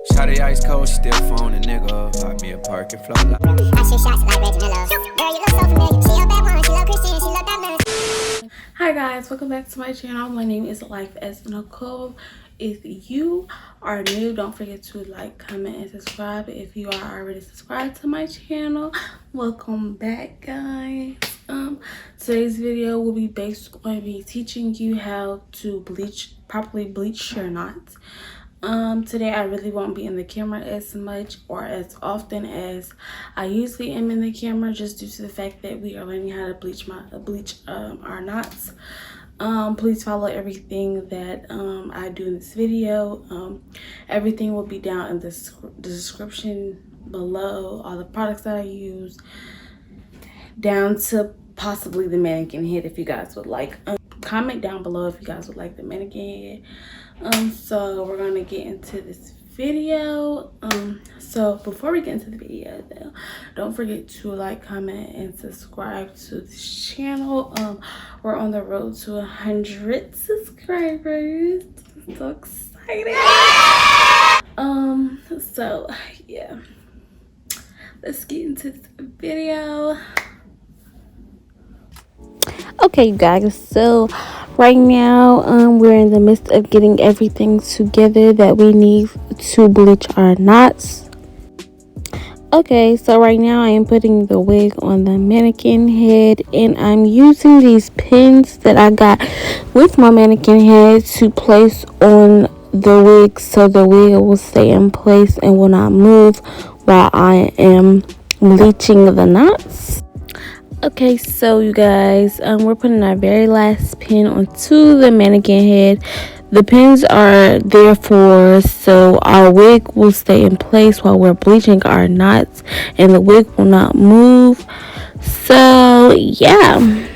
Shawty ice cold, still phone a nigga. Pop me a perk and flow like I shoot shots like Reggie Miller. Girl, you look so familiar. She a bad one, she love Christian, she love that man. Hi guys, welcome back to my channel. My name is Life as Nykole. If you are new, don't forget to like, comment, and subscribe. If you are already subscribed to my channel, welcome back, guys. Today's video will be based on me teaching you how to properly bleach your knots. Today I really won't be in the camera as much or as often as I usually am in the camera, just due to the fact that we are learning how to bleach our knots. Please follow everything that I do in this video. Everything will be down in the description below, all the products that I use, down to possibly the mannequin head if you guys would like. Comment down below if you guys would like the mannequin head. So we're gonna get into this video. So before we get into the video though, don't forget to like, comment, and subscribe to this channel. We're on the road to 100 subscribers. I'm so excited. So yeah, let's get into this video. Okay, you guys, so right now we're in the midst of getting everything together that we need to bleach our knots. Okay, so right now I am putting the wig on the mannequin head, and I'm using these pins that I got with my mannequin head to place on the wig so the wig will stay in place and will not move while I am bleaching the knots. Okay, so you guys, we're putting our very last pin onto the mannequin head. The pins are there so our wig will stay in place while we're bleaching our knots and the wig will not move. So yeah.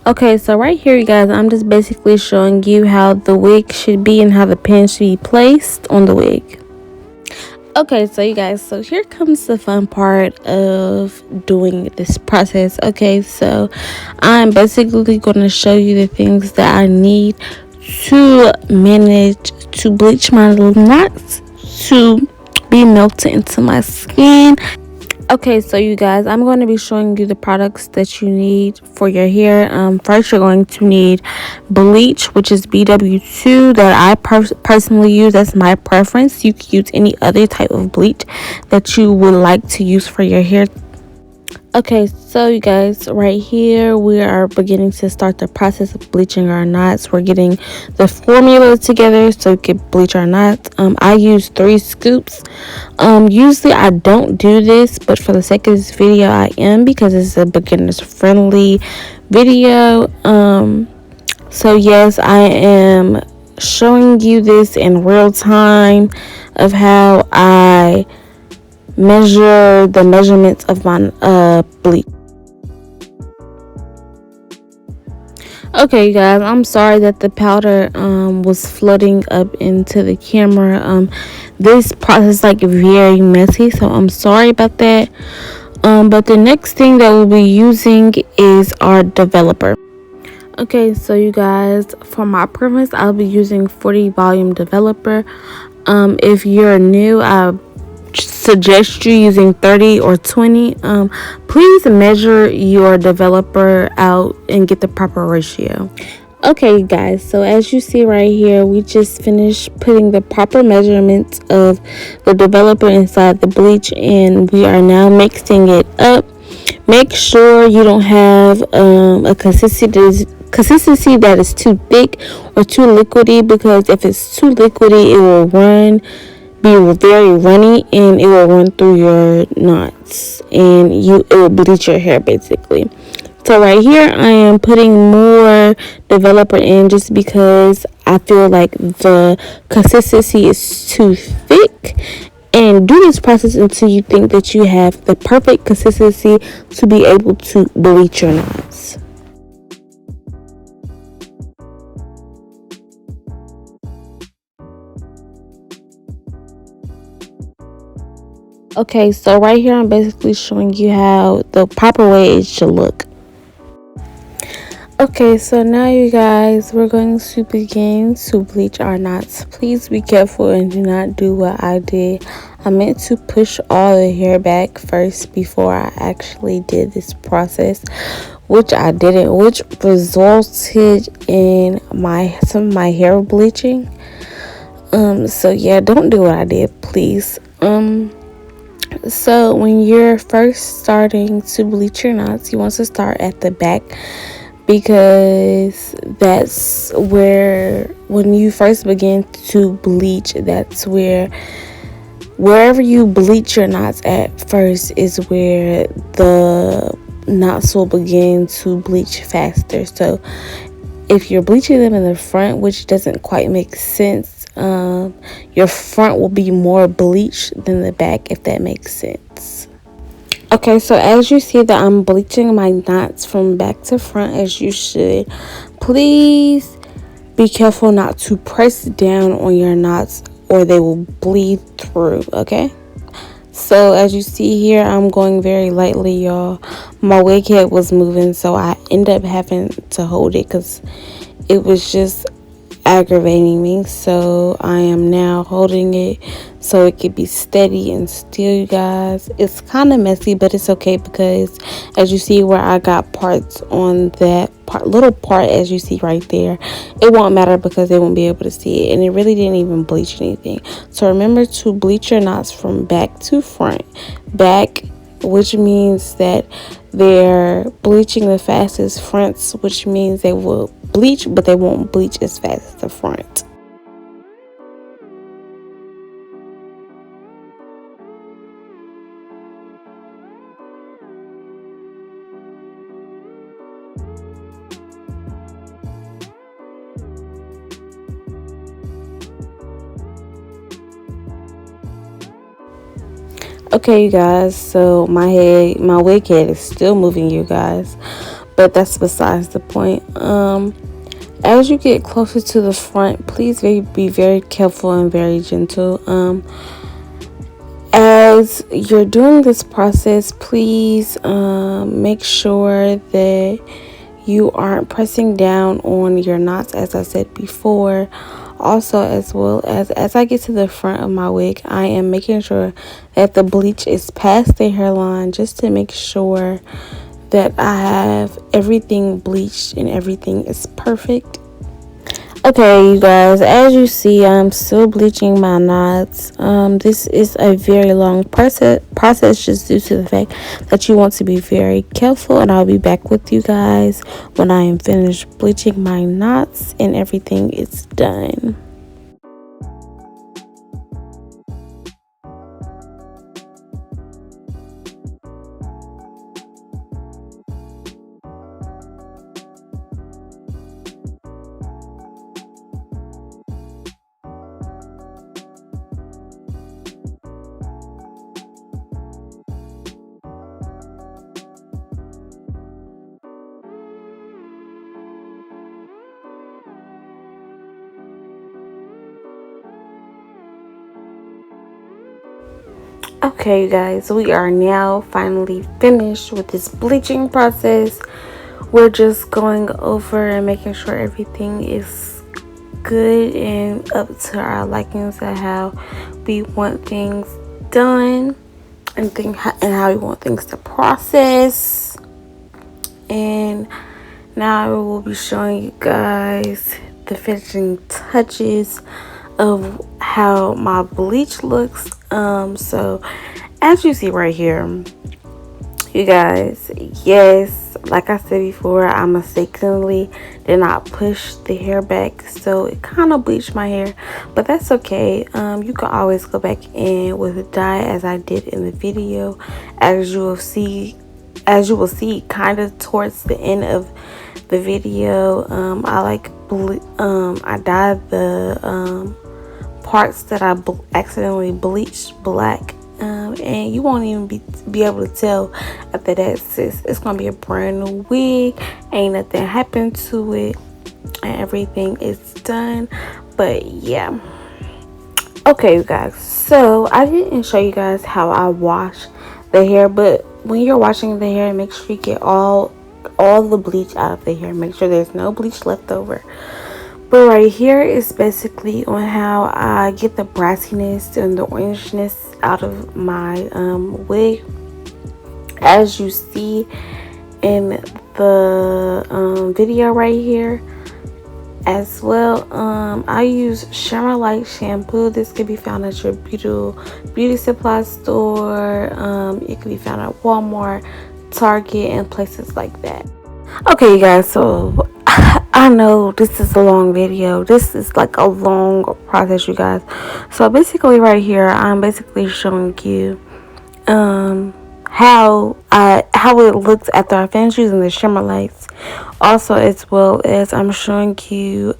Okay, so right here, you guys, I'm just basically showing you how the wig should be and how the pins should be placed on the wig. Okay, so you guys, so here comes the fun part of doing this process. Okay, so I'm basically going to show you the things that I need to manage to bleach my little knots to be melted into my skin. Okay, so you guys, I'm going to be showing you the products that you need for your hair. First, you're going to need bleach, which is BW2 that I personally use. That's my preference. You can use any other type of bleach that you would like to use for your hair. Okay, so you guys, right here we are beginning to start the process of bleaching our knots. We're getting the formula together so we can bleach our knots. I use 3 scoops. Usually I don't do this, but for the sake of this video I am, because it's a beginners friendly video. So yes, I am showing you this in real time of how I measure the measurements of my bleach. Okay, you guys, I'm sorry that the powder was flooding up into the camera. This process is like very messy, so I'm sorry about that. But the next thing that we'll be using is our developer. Okay, so you guys, for my preference, I'll be using 40 volume developer. If you're new, I suggest you using 30 or 20. Please measure your developer out and get the proper ratio. Okay, guys, so as you see right here, we just finished putting the proper measurements of the developer inside the bleach, and we are now mixing it up. Make sure you don't have a consistency that is too thick or too liquidy, because if it's too liquidy, it will be very runny and it will run through your knots and it will bleach your hair basically. So right here I am putting more developer in just because I feel like the consistency is too thick. And do this process until you think that you have the perfect consistency to be able to bleach your knots. Okay, so right here I'm basically showing you how the proper way it should look. Okay, so now you guys, we're going to begin to bleach our knots. Please be careful and do not do what I did. I meant to push all the hair back first before I actually did this process, which I didn't, which resulted in some of my hair bleaching. So yeah, don't do what I did, please. So when you're first starting to bleach your knots, you want to start at the back, because that's where, when you first begin to bleach, that's where, wherever you bleach your knots at first is where the knots will begin to bleach faster. So if you're bleaching them in the front, which doesn't quite make sense, your front will be more bleached than the back, if that makes sense. Okay, so as you see that I'm bleaching my knots from back to front, as you should, please be careful not to press down on your knots or they will bleed through, okay? So as you see here, I'm going very lightly, y'all. My wig head was moving, so I ended up having to hold it because it was just aggravating me. So I am now holding it so it could be steady and still, you guys. It's kind of messy, but it's okay, because as you see where I got parts on that little part, as you see right there, it won't matter because they won't be able to see it, and it really didn't even bleach anything. So remember to bleach your knots from back to front. Back, which means that they're bleaching the fastest. Fronts, which means they will bleach, but they won't bleach as fast as the front. Okay, you guys, so my wig head is still moving, you guys, but that's besides the point. As you get closer to the front, please be very careful and very gentle. As you're doing this process, please make sure that you aren't pressing down on your knots, as I said before. Also, as well as I get to the front of my wig, I am making sure that the bleach is past the hairline, just to make sure that I have everything bleached and everything is perfect. Okay, you guys, as you see, I'm still bleaching my knots. This is a very long process just due to the fact that you want to be very careful, and I'll be back with you guys when I am finished bleaching my knots and everything is done. Okay, you guys, we are now finally finished with this bleaching process. We're just going over and making sure everything is good and up to our likings and how we want things done, and how we want things to process. And now I will be showing you guys the finishing touches of how my bleach looks. So as you see right here, you guys, yes, like I said before, I mistakenly did not push the hair back, so it kind of bleached my hair, but that's okay. You can always go back in with a dye, as I did in the video, as you will see kind of towards the end of the video. I dyed the parts that I accidentally bleached black, and you won't even be able to tell after that, sis. It's gonna be a brand new wig, ain't nothing happened to it, and everything is done. But yeah, okay, you guys, so I didn't show you guys how I wash the hair, but when you're washing the hair, make sure you get all all the bleach out of the hair. Make sure there's no bleach left over. But right here is basically on how I get the brassiness and the orangeness out of my wig. As you see in the video right here as well, I use Shimmer Light shampoo. This can be found at your beauty supply store. It can be found at Walmart, Target, and places like that. Okay, you guys, so I know this is a long video. This is like a long process, you guys. So basically right here, I'm basically showing you how it looks after I finish using the shimmer lights. Also, as well as I'm showing you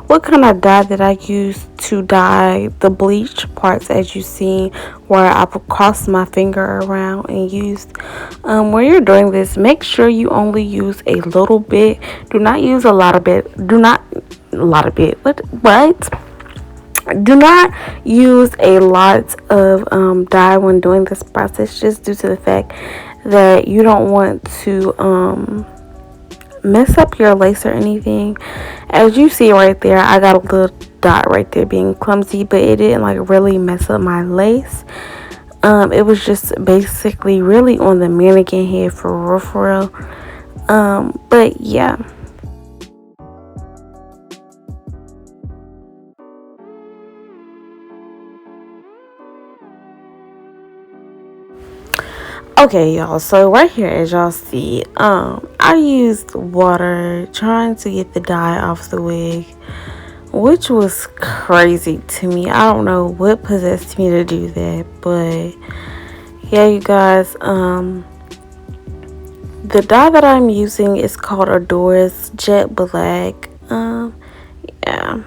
what kind of dye that I use to dye the bleach parts, as you see where I crossed my finger around and used. When you're doing this, make sure you only use a little bit. Do not use a lot of bit. Do not a lot of bit. What? Do not use a lot of dye when doing this process, just due to the fact that you don't want to mess up your lace or anything. As you see right there, I got a little dot right there being clumsy, but it didn't like really mess up my lace. It was just basically really on the mannequin head for real. But yeah. Okay, y'all, so right here, as y'all see, I used water trying to get the dye off the wig, which was crazy to me. I don't know what possessed me to do that, but yeah, you guys, the dye that I'm using is called Adora's Jet Black. Yeah.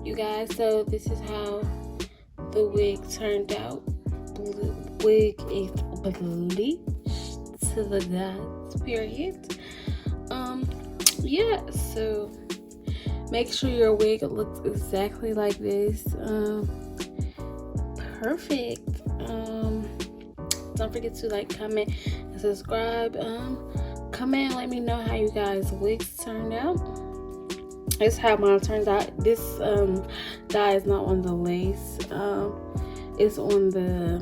You guys, so this is how the wig turned out. Wig is bleached to the gods, period. Yeah, so make sure your wig looks exactly like this. Perfect. Don't forget to like, comment, and subscribe. Comment and let me know how you guys' wigs turned out. This is how mine turns out. This dye is not on the lace. It's on the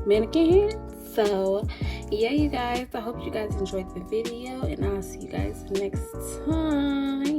mannequin head. So yeah, you guys, I hope you guys enjoyed the video, and I'll see you guys next time.